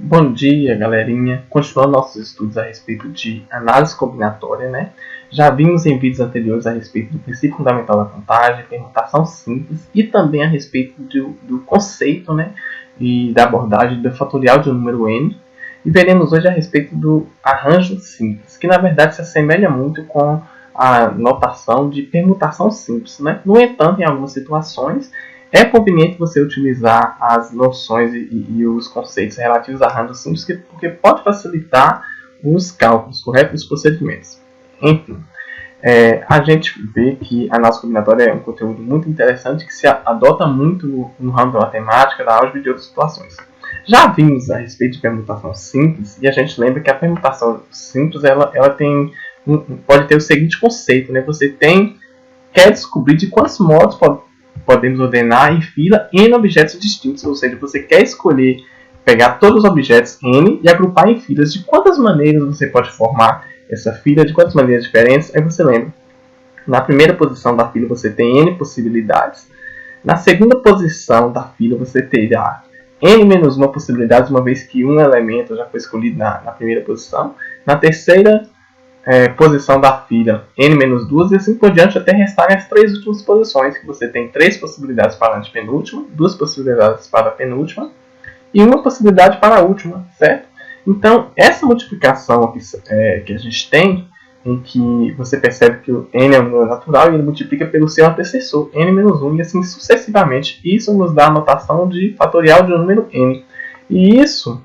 Bom dia, galerinha. Continuando nossos estudos a respeito de análise combinatória, né? Já vimos em vídeos anteriores a respeito do princípio fundamental da contagem, permutação simples e também a respeito do conceito, né? E da abordagem do fatorial de um número n. E veremos hoje a respeito do arranjo simples, que na verdade se assemelha muito com a notação de permutação simples, né? No entanto, em algumas situações, é conveniente você utilizar as noções e os conceitos relativos a arranjos simples, porque pode facilitar os cálculos corretos dos procedimentos. Enfim, a gente vê que a análise combinatória é um conteúdo muito interessante que se adota muito no ramo da matemática, da álgebra e de outras situações. Já vimos a respeito de permutação simples e a gente lembra que a permutação simples ela pode ter o seguinte conceito, né? Você quer descobrir de quantos modos podemos ordenar em fila n objetos distintos, ou seja, você quer escolher pegar todos os objetos n e agrupar em filas. De quantas maneiras você pode formar essa fila, de quantas maneiras diferentes? Aí você lembra, na primeira posição da fila você tem n possibilidades, na segunda posição da fila você terá n menos uma possibilidades, uma vez que um elemento já foi escolhido na primeira posição, na terceira posição da fila n menos 2 e assim por diante até restarem as três últimas posições, que você tem três possibilidades para a antepenúltima, duas possibilidades para a penúltima e uma possibilidade para a última, certo? Então, essa multiplicação aqui, que a gente tem, em que você percebe que o n é um número natural e ele multiplica pelo seu antecessor, n menos 1, e assim sucessivamente. Isso nos dá a notação de fatorial de um número n. E isso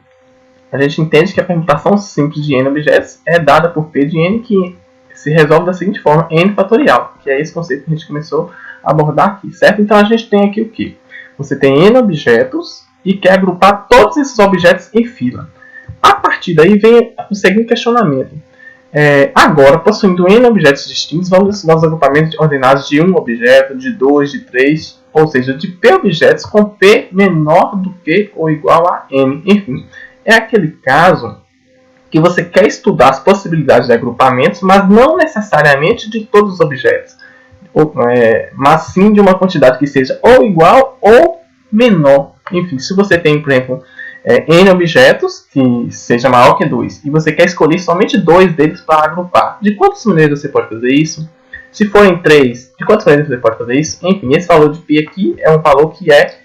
a gente entende que a permutação simples de n objetos é dada por P de n, que se resolve da seguinte forma, n fatorial, que é esse conceito que a gente começou a abordar aqui, certo? Então a gente tem aqui o que? Você tem n objetos e quer agrupar todos esses objetos em fila. A partir daí vem o seguinte questionamento. Agora, possuindo n objetos distintos, vamos estudar os agrupamentos ordenados de um objeto, de 2, de 3, ou seja, de P objetos com P menor do que ou igual a n, enfim. É aquele caso que você quer estudar as possibilidades de agrupamentos, mas não necessariamente de todos os objetos, mas sim de uma quantidade que seja ou igual ou menor. Enfim, se você tem, por exemplo, n objetos que seja maior que 2 e você quer escolher somente 2 deles para agrupar, de quantas maneiras você pode fazer isso? Se forem 3, de quantas maneiras você pode fazer isso? Enfim, esse valor de π aqui é um valor que é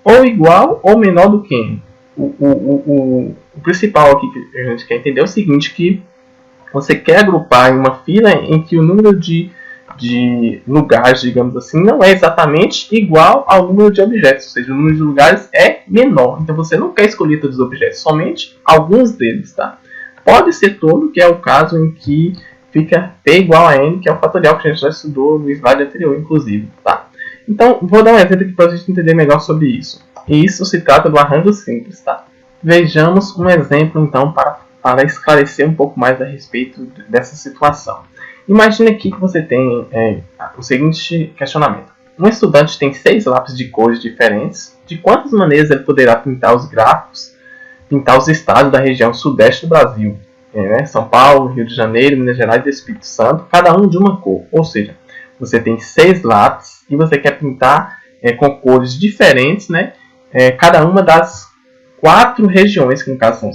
ou igual ou menor do que n. O principal aqui que a gente quer entender é o seguinte, que você quer agrupar em uma fila em que o número de lugares, digamos assim, não é exatamente igual ao número de objetos, ou seja, o número de lugares é menor. Então você não quer escolher todos os objetos, somente alguns deles, tá? Pode ser todo, que é o caso em que fica P igual a n, que é o fatorial que a gente já estudou no slide anterior, inclusive, tá? Então, vou dar um exemplo aqui para a gente entender melhor sobre isso. E isso se trata do arranjo simples, tá? Vejamos um exemplo, então, para esclarecer um pouco mais a respeito dessa situação. Imagine aqui que você tem o seguinte questionamento. Um estudante tem 6 lápis de cores diferentes. De quantas maneiras ele poderá pintar os gráficos, pintar os estados da região sudeste do Brasil? São Paulo, Rio de Janeiro, Minas Gerais e Espírito Santo, cada um de uma cor. Ou seja, você tem 6 lápis e você quer pintar com cores diferentes, né? Cada uma das 4 regiões, que no caso são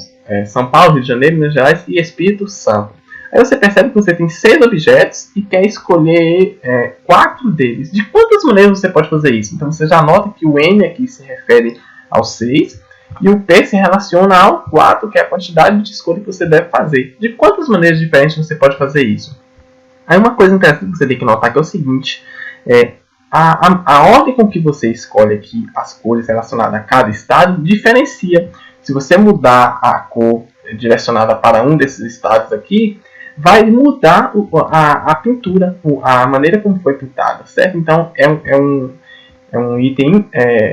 São Paulo, Rio de Janeiro, Minas Gerais e Espírito Santo. Aí você percebe que você tem 6 objetos e quer escolher 4 deles. De quantas maneiras você pode fazer isso? Então você já nota que o n aqui se refere ao 6 e o p se relaciona ao 4, que é a quantidade de escolha que você deve fazer. De quantas maneiras diferentes você pode fazer isso? Aí uma coisa interessante que você tem que notar que é o seguinte, a ordem com que você escolhe aqui as cores relacionadas a cada estado diferencia. Se você mudar a cor direcionada para um desses estados aqui, vai mudar a pintura, a maneira como foi pintada, certo? Então, é um item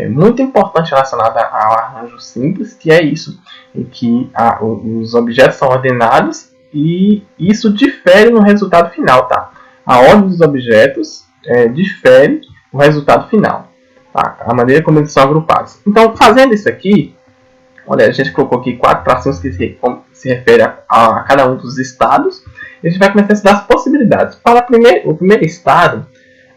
muito importante relacionado ao arranjo simples, que é isso, em que os objetos são ordenados e isso difere no resultado final, tá? A ordem dos objetos difere o resultado final, tá? A maneira como eles são agrupados. Então, fazendo isso aqui, olha, a gente colocou aqui 4 tracinhos que se refere a cada um dos estados. A gente vai começar a estudar as possibilidades. Para o primeiro estado,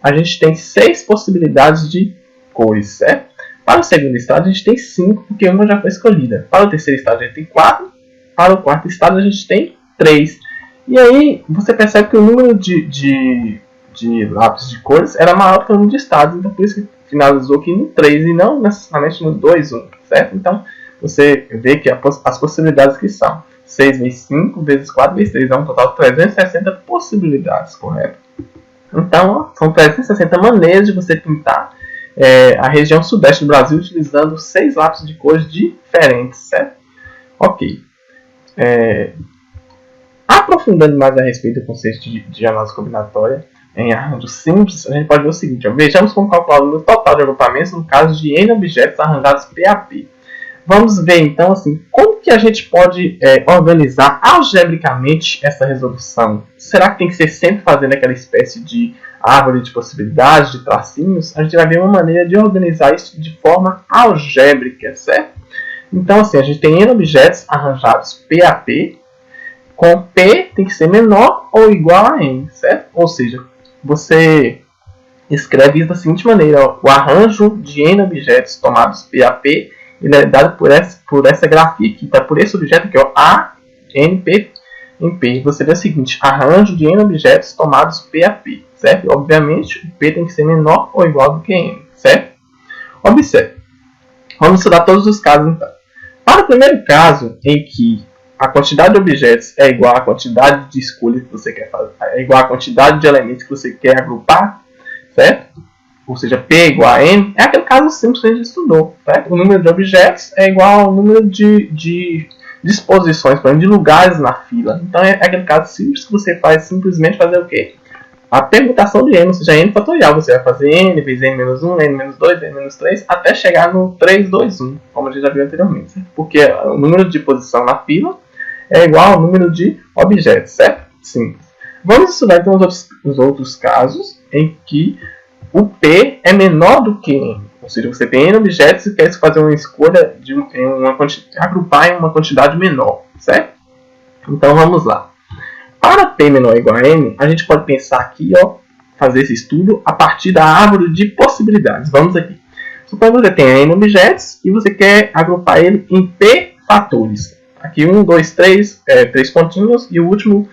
a gente tem 6 possibilidades de cores, certo? Para o segundo estágio a gente tem 5, porque uma já foi escolhida. Para o terceiro estágio a gente tem 4. Para o quarto estágio a gente tem 3. E aí você percebe que o número de lápis de cores era maior que o número de estágios. Então por isso que finalizou aqui no 3 e não necessariamente no 2, 1. Certo? Então você vê que as possibilidades que são 6 vezes 5 vezes 4 vezes 3 dá um total de 360 possibilidades, correto? Então são 360 maneiras de você pintar a região sudeste do Brasil utilizando 6 lápis de cores diferentes, certo? Ok. Aprofundando mais a respeito do conceito de análise combinatória em arranjo simples, a gente pode ver o seguinte: vejamos como calcular o número total de agrupamentos no caso de N objetos arranjados PAP. Vamos ver então assim, como que a gente pode organizar algebricamente essa resolução. Será que tem que ser sempre fazendo aquela espécie de árvore de possibilidades, de tracinhos? A gente vai ver uma maneira de organizar isso de forma algébrica, certo? Então assim, a gente tem N objetos arranjados PAP, com P tem que ser menor ou igual a N, certo? Ou seja, você escreve isso da seguinte maneira: o arranjo de N objetos tomados PAP ele é dado por essa grafia aqui, tá? Por esse objeto aqui, ó, A, N, P, em P. Você vê o seguinte: arranjo de N objetos tomados PAP, certo? Obviamente, o P tem que ser menor ou igual do que N, certo? Observe. Vamos estudar todos os casos, então. Para o primeiro caso, em que a quantidade de objetos é igual à quantidade de escolhas que você quer fazer, é igual à quantidade de elementos que você quer agrupar, certo? Ou seja, P é igual a N, é aquele caso simples que a gente estudou, certo? O número de objetos é igual ao número de disposições, por exemplo, de lugares na fila. Então é aquele caso simples que você faz simplesmente fazer o quê? A permutação de N, ou seja, N fatorial. Você vai fazer N vezes N menos 1, N menos 2, N menos 3, até chegar no 3, 2, 1, como a gente já viu anteriormente, certo? Porque o número de posição na fila é igual ao número de objetos, certo? Sim. Vamos estudar então os outros casos em que o P é menor do que N. Ou seja, você tem N objetos e quer fazer uma escolha de agrupar em uma quantidade menor, certo? Então vamos lá. Para P menor ou igual a N, a gente pode pensar aqui, ó, fazer esse estudo a partir da árvore de possibilidades. Vamos aqui. Suponha que você tem N objetos e você quer agrupar ele em P fatores. Aqui 1, 2, 3, 3 pontinhos e o último,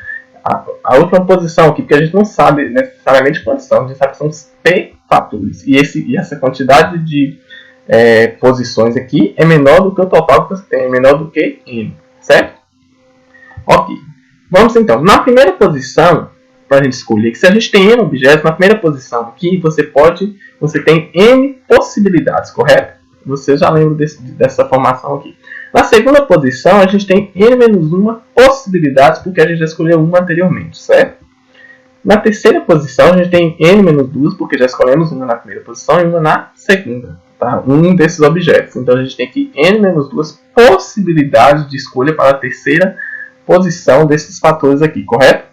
a última posição aqui, porque a gente não sabe necessariamente quantos são, a gente sabe que são os P fatores. E essa quantidade de posições aqui é menor do que o total que você tem, é menor do que N, certo? Ok. Vamos então, na primeira posição, para a gente escolher, que se a gente tem N objetos, na primeira posição aqui, você tem N possibilidades, correto? Você já lembra dessa formação aqui. Na segunda posição, a gente tem N menos 1 possibilidades, porque a gente já escolheu uma anteriormente, certo? Na terceira posição, a gente tem N menos 2, porque já escolhemos uma na primeira posição e uma na segunda, tá? Um desses objetos. Então, a gente tem aqui N menos 2 possibilidades de escolha para a terceira posição desses fatores aqui, correto?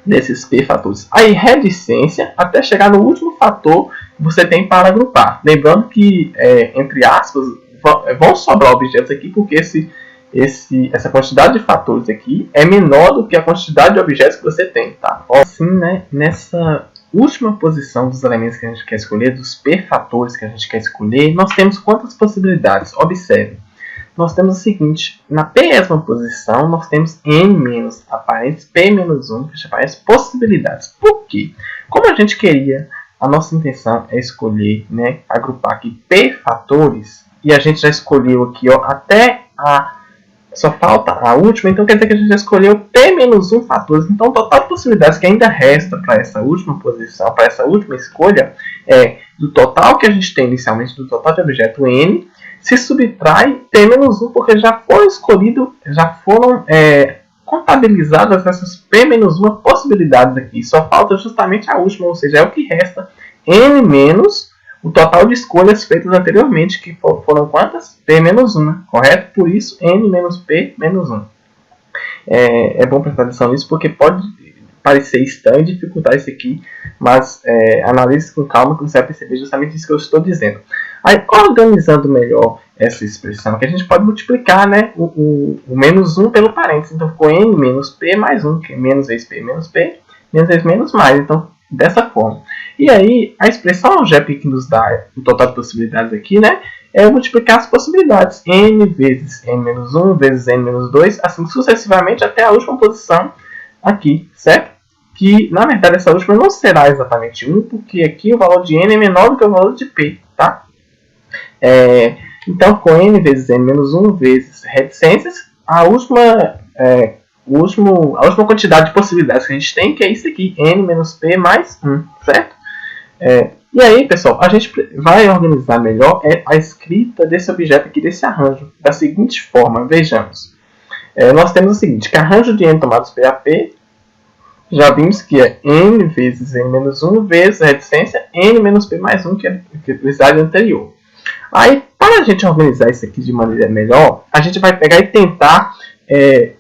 Desses P fatores. Aí, reticência, até chegar no último fator que você tem para agrupar. Lembrando que, entre aspas, vão sobrar objetos aqui, porque essa quantidade de fatores aqui é menor do que a quantidade de objetos que você tem, tá? Assim, né, nessa última posição dos elementos que a gente quer escolher, dos P fatores que a gente quer escolher, nós temos quantas possibilidades? Observe. Nós temos o seguinte: na P-ª posição, nós temos N menos aparentes, P menos 1, que aparentes possibilidades. Por quê? Como a gente queria, a nossa intenção é escolher, né, agrupar aqui P fatores, e a gente já escolheu aqui, ó, até só falta a última, então quer dizer que a gente já escolheu P menos 1 fatores. Então o total de possibilidades que ainda resta para essa última posição, para essa última escolha, é do total que a gente tem inicialmente, do total de objeto N, se subtrai P menos 1, porque já foi escolhido, já foram contabilizadas essas P menos 1 possibilidades aqui. Só falta justamente a última, ou seja, é o que resta N menos o total de escolhas feitas anteriormente, que foram quantas? P menos 1, né? Correto? Por isso, N menos P menos 1. É bom prestar atenção nisso, porque pode parecer estranho e dificultar isso aqui, mas analise com calma que você vai perceber justamente isso que eu estou dizendo. Aí, organizando melhor essa expressão, que a gente pode multiplicar, né, o menos 1 pelo parênteses. Então, ficou N menos P mais 1, que é menos vezes P menos P, menos vezes menos mais. Então, dessa forma. E aí, a expressão algébrica que nos dá o total de possibilidades aqui, né, é eu multiplicar as possibilidades. N vezes n-1 vezes n-2, assim sucessivamente até a última posição aqui, certo? Que, na verdade, essa última não será exatamente 1, porque aqui o valor de n é menor do que o valor de p, tá? Então, com n vezes n-1 vezes reticências, a última quantidade de possibilidades que a gente tem, que é isso aqui, n menos p mais 1, certo? E aí, pessoal, a gente vai organizar melhor a escrita desse objeto aqui, desse arranjo, da seguinte forma, vejamos. Nós temos o seguinte, que arranjo de n tomados PAP, já vimos que é n vezes n-1 vezes a reticência n menos p mais 1, que é o slide anterior. Aí, para a gente organizar isso aqui de maneira melhor, a gente vai pegar e tentar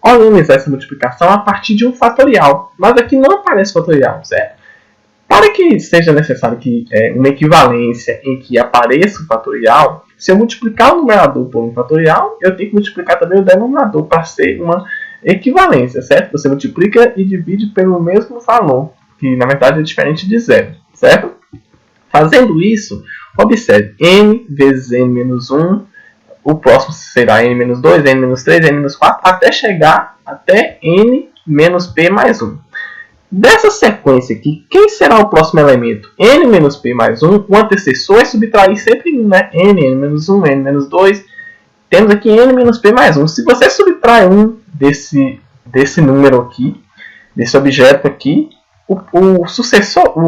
organizar essa multiplicação a partir de um fatorial. Mas aqui não aparece fatorial, certo? Para que seja necessário que uma equivalência em que apareça o fatorial, se eu multiplicar o numerador por um fatorial, eu tenho que multiplicar também o denominador para ser uma equivalência, certo? Você multiplica e divide pelo mesmo valor, que na verdade é diferente de zero, certo? Fazendo isso, observe, n vezes n-1, o próximo será n-2, n-3, n-4, até chegar até n menos p mais 1. Dessa sequência aqui, quem será o próximo elemento? N menos p mais 1, o antecessor é subtrair sempre 1, né? n-1, n-2, temos aqui n menos p mais 1. Se você subtrai 1 desse número aqui, desse objeto aqui, o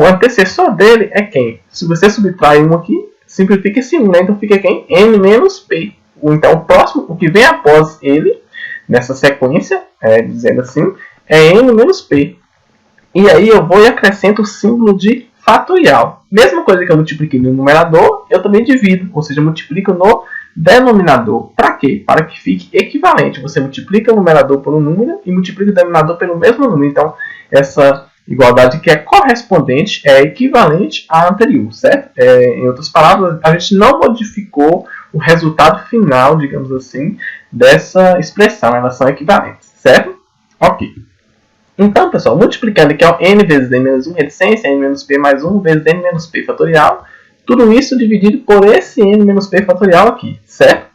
antecessor dele é quem? Se você subtrai 1 aqui, simplifica esse 1, né? Então fica quem? N menos p. Então o próximo, o que vem após ele, nessa sequência, dizendo assim, é n menos p. E aí eu vou e acrescento o símbolo de fatorial. Mesma coisa que eu multipliquei no numerador, eu também divido, ou seja, eu multiplico no denominador. Para quê? Para que fique equivalente. Você multiplica o numerador por um número e multiplica o denominador pelo mesmo número. Então, essa igualdade que é correspondente é equivalente à anterior, certo? Em outras palavras, a gente não modificou o resultado final, digamos assim, dessa expressão. Elas são equivalentes, certo? Ok. Então, pessoal, multiplicando aqui n vezes n-1 reticência, n menos p mais 1 vezes n menos p fatorial, tudo isso dividido por esse n menos p fatorial aqui, certo?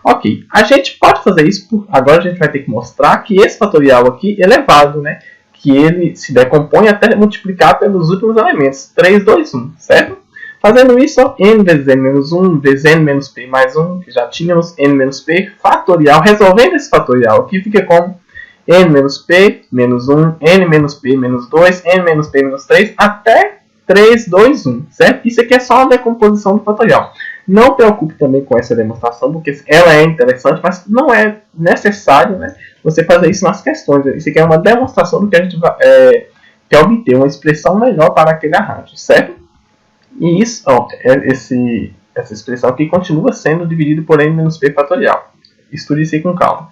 Ok, a gente pode fazer isso, agora a gente vai ter que mostrar que esse fatorial aqui é elevado, né? Que ele se decompõe até multiplicar pelos últimos elementos, 3, 2, 1, certo? Fazendo isso, ó, n vezes n-1 vezes n menos p mais 1, que já tínhamos n menos p fatorial, resolvendo esse fatorial aqui, fica como n menos p menos 1, n menos p menos 2, n menos p menos 3, até 3, 2, 1, certo? Isso aqui é só uma decomposição do fatorial. Não preocupe também com essa demonstração, porque ela é interessante, mas não é necessário, né, você fazer isso nas questões. Isso aqui é uma demonstração do que a gente quer obter, uma expressão melhor para aquele arranjo, certo? E isso, ó, essa expressão aqui continua sendo dividida por n menos p fatorial. Estude isso aí com calma.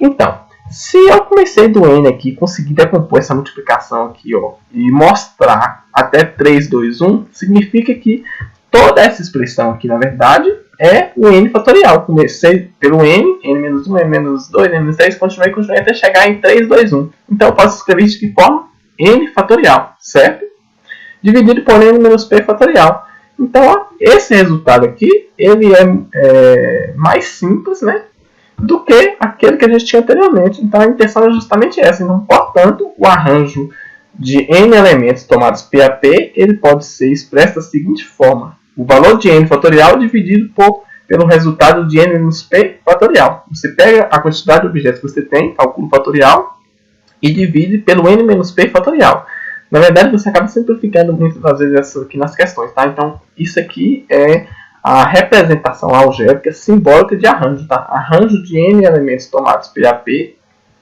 Então, se eu comecei do n aqui, conseguir decompor essa multiplicação aqui, ó, e mostrar até 3, 2, 1, significa que toda essa expressão aqui, na verdade, é o n fatorial. Comecei pelo n, n-1, n-2, n-3, continuei até chegar em 3, 2, 1. Então eu posso escrever isso de forma n fatorial, certo? Dividido por n menos p fatorial. Então, ó, esse resultado aqui, ele é mais simples, né, do que aquele que a gente tinha anteriormente. Então a intenção é justamente essa. Então, portanto, o arranjo de n elementos tomados PAP, ele pode ser expresso da seguinte forma: o valor de n fatorial dividido pelo resultado de n menos p fatorial. Você pega a quantidade de objetos que você tem, calcula o fatorial, e divide pelo n menos p fatorial. Na verdade, você acaba simplificando muitas das vezes isso aqui nas questões, tá? Então, isso aqui é a representação algébrica simbólica de arranjo, tá? Arranjo de n elementos tomados PAP,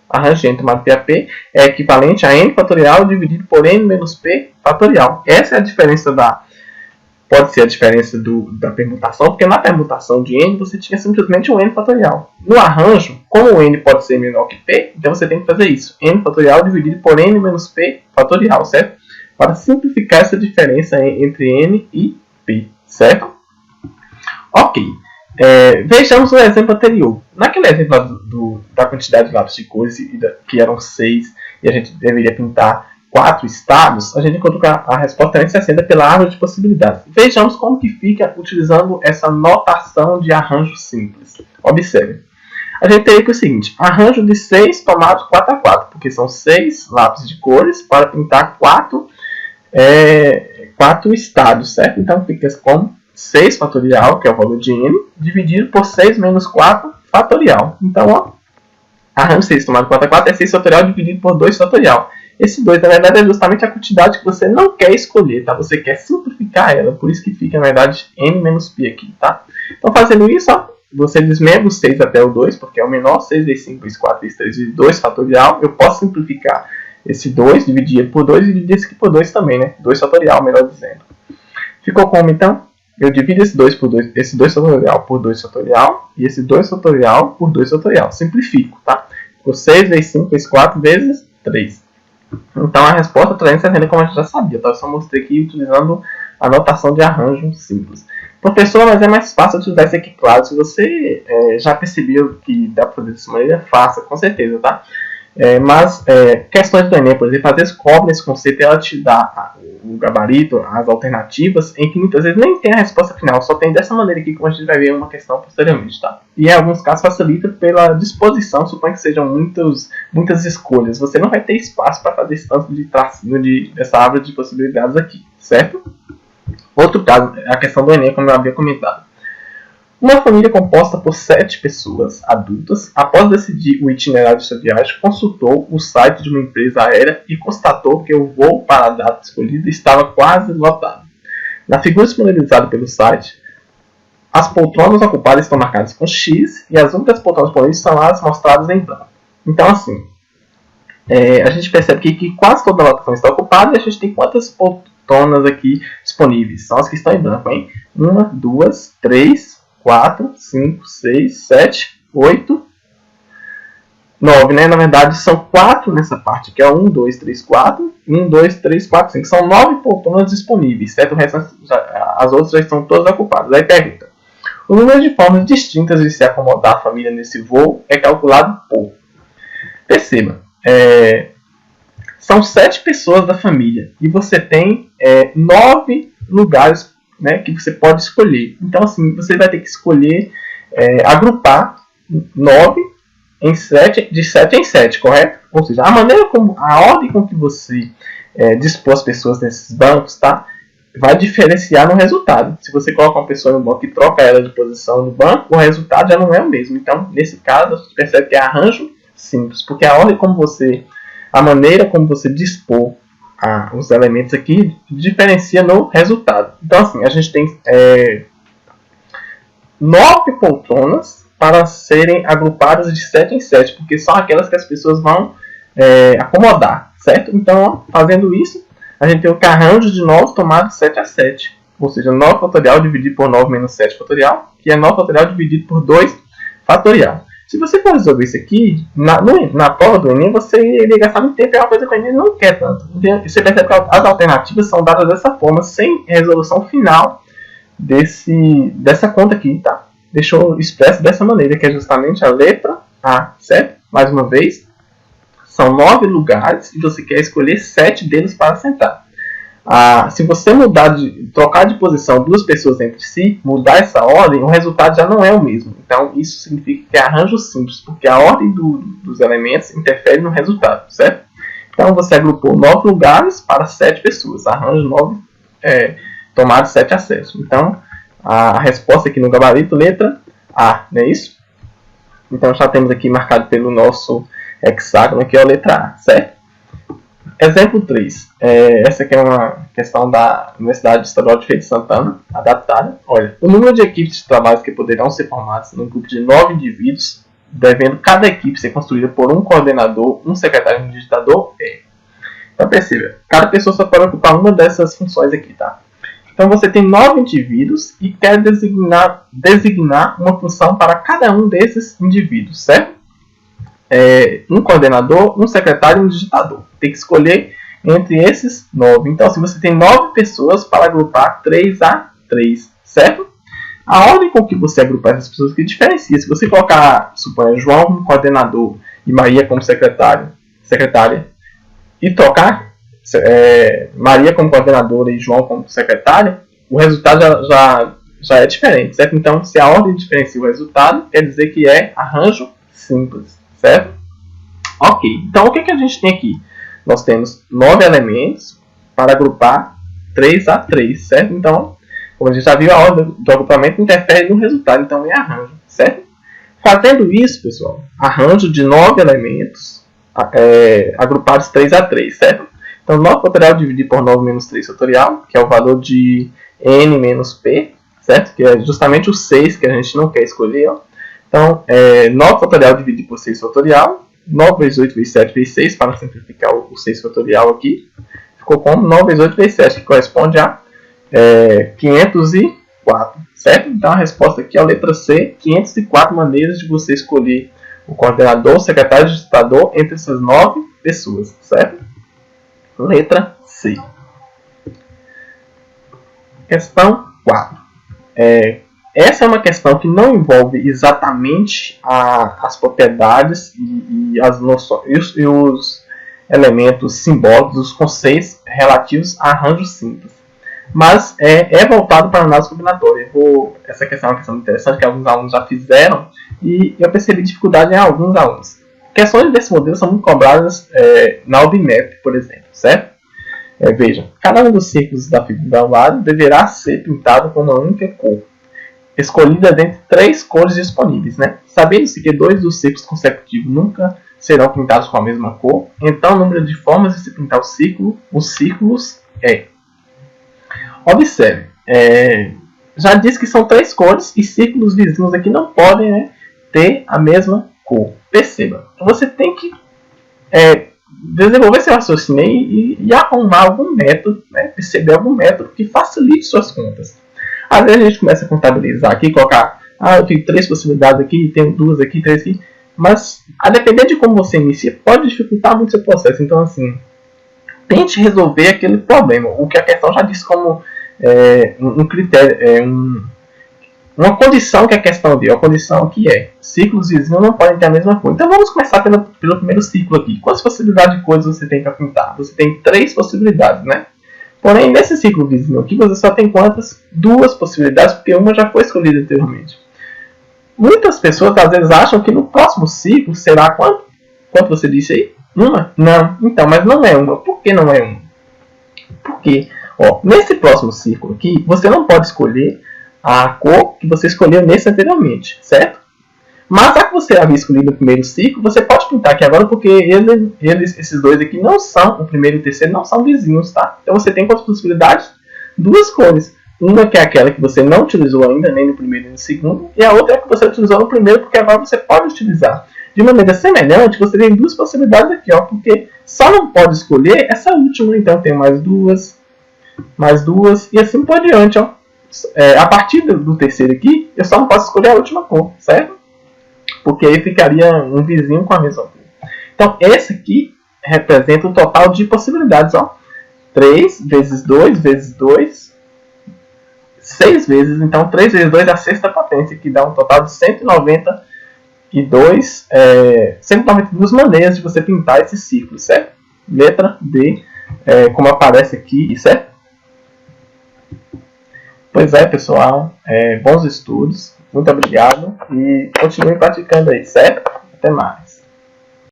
arranjo de n tomado PAP é equivalente a n fatorial dividido por n menos p fatorial. Essa é a diferença pode ser a diferença da permutação, porque na permutação de n você tinha simplesmente um n fatorial. No arranjo, como o n pode ser menor que p, então você tem que fazer isso. N fatorial dividido por n menos p fatorial, certo? Para simplificar essa diferença entre n e p, certo? Ok, vejamos o exemplo anterior. Naquele exemplo da quantidade de lápis de cores, que eram 6, e a gente deveria pintar 4 estados, a gente encontra a resposta 360 pela árvore de possibilidades. Vejamos como que fica utilizando essa notação de arranjo simples. Observe. A gente teria que o seguinte, arranjo de 6 tomados 4x4, porque são 6 lápis de cores para pintar 4 estados, certo? Então fica como 6 fatorial, que é o valor de n, dividido por 6 menos 4 fatorial. Então, ó, arranjo 6 tomado 4x4 é 6 fatorial dividido por 2 fatorial. Esse 2, na verdade, é justamente a quantidade que você não quer escolher, tá? Você quer simplificar ela, por isso que fica, na verdade, n menos π aqui, tá? Então, fazendo isso, ó, você desmembra o 6 até o 2, porque é o menor, 6 vezes 5 vezes 4 vezes 3 vezes 2 fatorial. Eu posso simplificar esse 2, dividir ele por 2 e dividir esse aqui por 2 também, né? 2 fatorial, melhor dizendo. Ficou como, então? Eu divido esse 2 fatorial por 2 fatorial e esse 2 fatorial por 2 fatorial. Simplifico, tá? Ficou 6 vezes 5 vezes 4 vezes 3. Então a resposta 360, como a gente já sabia, tá? Eu só mostrei aqui utilizando a notação de arranjo simples. Professor, mas é mais fácil utilizar isso aqui, claro. Se você já percebeu que dá para fazer dessa maneira, faça, com certeza, tá? Mas questões do Enem, por exemplo, às vezes cobra esse conceito e ela te dá o gabarito, as alternativas, em que muitas vezes nem tem a resposta final, só tem dessa maneira aqui, como a gente vai ver em uma questão posteriormente, tá? E em alguns casos facilita pela disposição, suponho que sejam muitas escolhas. Você não vai ter espaço para fazer esse tanto de tracinho dessa árvore de possibilidades aqui, certo? Outro caso, a questão do Enem, como eu havia comentado. Uma família composta por 7 pessoas adultas, após decidir o itinerário de sua viagem, consultou o site de uma empresa aérea e constatou que o voo para a data escolhida estava quase lotado. Na figura disponibilizada pelo site, as poltronas ocupadas estão marcadas com X e as únicas poltronas disponíveis são as mostradas em branco. Então, assim, a gente percebe que quase toda a lotação está ocupada e a gente tem quantas poltronas aqui disponíveis? São as que estão em branco, hein? 1, 2, 3... 4, 5, 6, 7, 8, 9, né? Na verdade, são 4 nessa parte, que é 1, 2, 3, 4. 1, 2, 3, 4, 5. São 9 poltronas disponíveis, certo? O resto, as outras já estão todas ocupadas. Aí pergunta: o número de formas distintas de se acomodar a família nesse voo é calculado por. Perceba, são 7 pessoas da família e você tem 9 lugares, né, que você pode escolher. Então, assim, você vai ter que escolher, agrupar 9 em 7, de 7 em 7, correto? Ou seja, a ordem com que você dispôs as pessoas nesses bancos, tá, vai diferenciar no resultado. Se você coloca uma pessoa no banco e troca ela de posição no banco, o resultado já não é o mesmo. Então, nesse caso, a gente percebe que é arranjo simples, porque a maneira como você dispor os elementos aqui diferencia no resultado. Então, assim, a gente tem 9 poltronas para serem agrupadas de 7 em 7, porque são aquelas que as pessoas vão acomodar, certo? Então, ó, fazendo isso, a gente tem o arranjo de 9 tomado 7 a 7, ou seja, 9 fatorial dividido por 9 menos 7 fatorial, que é 9 fatorial dividido por 2 fatorial. Se você for resolver isso aqui, na prova do Enem, você iria gastar muito tempo, é uma coisa que o Enem não quer tanto. Você percebe que as alternativas são dadas dessa forma, sem resolução final dessa conta aqui, tá? Deixou expresso dessa maneira, que é justamente a letra A, certo? Mais uma vez, são 9 lugares e você quer escolher 7 deles para sentar. Se você trocar de posição 2 pessoas entre si, mudar essa ordem, o resultado já não é o mesmo. Então, isso significa que é arranjo simples, porque a ordem dos elementos interfere no resultado, certo? Então, você agrupou 9 lugares para 7 pessoas. Arranjo 9 tomados 7 acessos. Então, a resposta aqui no gabarito, letra A, não é isso? Então, já temos aqui marcado pelo nosso hexágono, aqui é a letra A, certo? Exemplo 3. Essa aqui é uma questão da Universidade Estadual de Feira de Santana, adaptada. Olha, o número de equipes de trabalho que poderão ser formadas num grupo de 9 indivíduos, devendo cada equipe ser construída por um coordenador, um secretário e um digitador, Então perceba, cada pessoa só pode ocupar uma dessas funções aqui, tá? Então você tem 9 indivíduos e quer designar uma função para cada um desses indivíduos, certo? Um coordenador, um secretário e um digitador. Tem que escolher entre esses 9. Então, se você tem 9 pessoas para agrupar 3 a 3, certo? A ordem com que você agrupar essas pessoas que diferencia. Se você colocar, suponha, João como coordenador e Maria como secretária, e trocar, Maria como coordenadora e João como secretário, o resultado já é diferente, certo? Então, se a ordem diferencia o resultado, quer dizer que é arranjo simples, certo? Ok, então o que a gente tem aqui? Nós temos 9 elementos para agrupar 3 a 3, certo? Então, como a gente já viu, a ordem do agrupamento interfere no resultado, então é arranjo, certo? Fazendo isso, pessoal, arranjo de 9 elementos agrupados 3 a 3, certo? Então, 9 fatorial dividido por 9 menos 3 fatorial, que é o valor de n menos p, certo? Que é justamente o 6 que a gente não quer escolher. Ó. Então, 9 fatorial dividido por 6 fatorial, 9 vezes 8 vezes 7 vezes 6, para simplificar o 6 fatorial aqui. Ficou como 9 vezes 8 vezes 7, que corresponde a 504, certo? Então, a resposta aqui é a letra C, 504 maneiras de você escolher o coordenador, o secretário e o digitador entre essas 9 pessoas, certo? Letra C. Questão 4. Essa é uma questão que não envolve exatamente as propriedades e as noções e os elementos simbólicos, os conceitos relativos a arranjos simples. Mas é voltado para a análise combinatória. Essa questão é uma questão interessante que alguns alunos já fizeram e eu percebi dificuldade em alguns alunos. Questões desse modelo são muito cobradas na OBMEP, por exemplo, certo? Veja, cada um dos círculos da figura ao lado deverá ser pintado com uma única cor, escolhida dentre 3 cores disponíveis, né? Sabendo-se que 2 dos círculos consecutivos nunca serão pintados com a mesma cor, então o número de formas de se pintar os círculos é. Observe, já disse que são 3 cores e círculos vizinhos aqui não podem, né, ter a mesma cor. Perceba, você tem que desenvolver seu raciocínio e arrumar algum método, né, perceber algum método que facilite suas contas. Às vezes a gente começa a contabilizar aqui, colocar, eu tenho 3 possibilidades aqui, tenho 2 aqui, 3 aqui, mas a depender de como você inicia, pode dificultar muito seu processo. Então, assim, tente resolver aquele problema, o que a questão já diz como um critério, uma condição que a questão deu. A condição aqui é: círculos vizinhos não podem ter a mesma cor. Então vamos começar pelo primeiro círculo aqui. Quantas possibilidades de cores você tem para pintar? Você tem 3 possibilidades, né? Porém, nesse círculo vizinho aqui, você só tem quantas? 2 possibilidades, porque uma já foi escolhida anteriormente. Muitas pessoas às vezes acham que no próximo círculo será quanto? Quanto você disse aí? Uma? Não. Então, mas não é uma. Por que não é uma? Porque, nesse próximo círculo aqui, você não pode escolher a cor que você escolheu nesse anteriormente, certo? Mas já que você havia escolhido o primeiro círculo, você pode pintar aqui agora, porque esses 2 aqui não são, o primeiro e o terceiro não são vizinhos, tá? Então você tem quantas possibilidades? 2 cores. Uma que é aquela que você não utilizou ainda, nem no primeiro nem no segundo, e a outra é que você utilizou no primeiro, porque agora você pode utilizar. De maneira semelhante, você tem 2 possibilidades aqui, porque só não pode escolher essa última, então tem mais 2, e assim por diante, a partir do terceiro aqui, eu só não posso escolher a última cor, certo? Porque aí ficaria um vizinho com a mesma cor. Então, esse aqui representa o total de possibilidades. 3 vezes 2 vezes 2, 6 vezes. Então, 3 vezes 2 é a sexta potência, que dá um total de 192 maneiras de você pintar esse círculo, certo? Letra D, como aparece aqui, certo? Pois é, pessoal. Bons estudos. Muito obrigado. E continue praticando aí, certo? Até mais.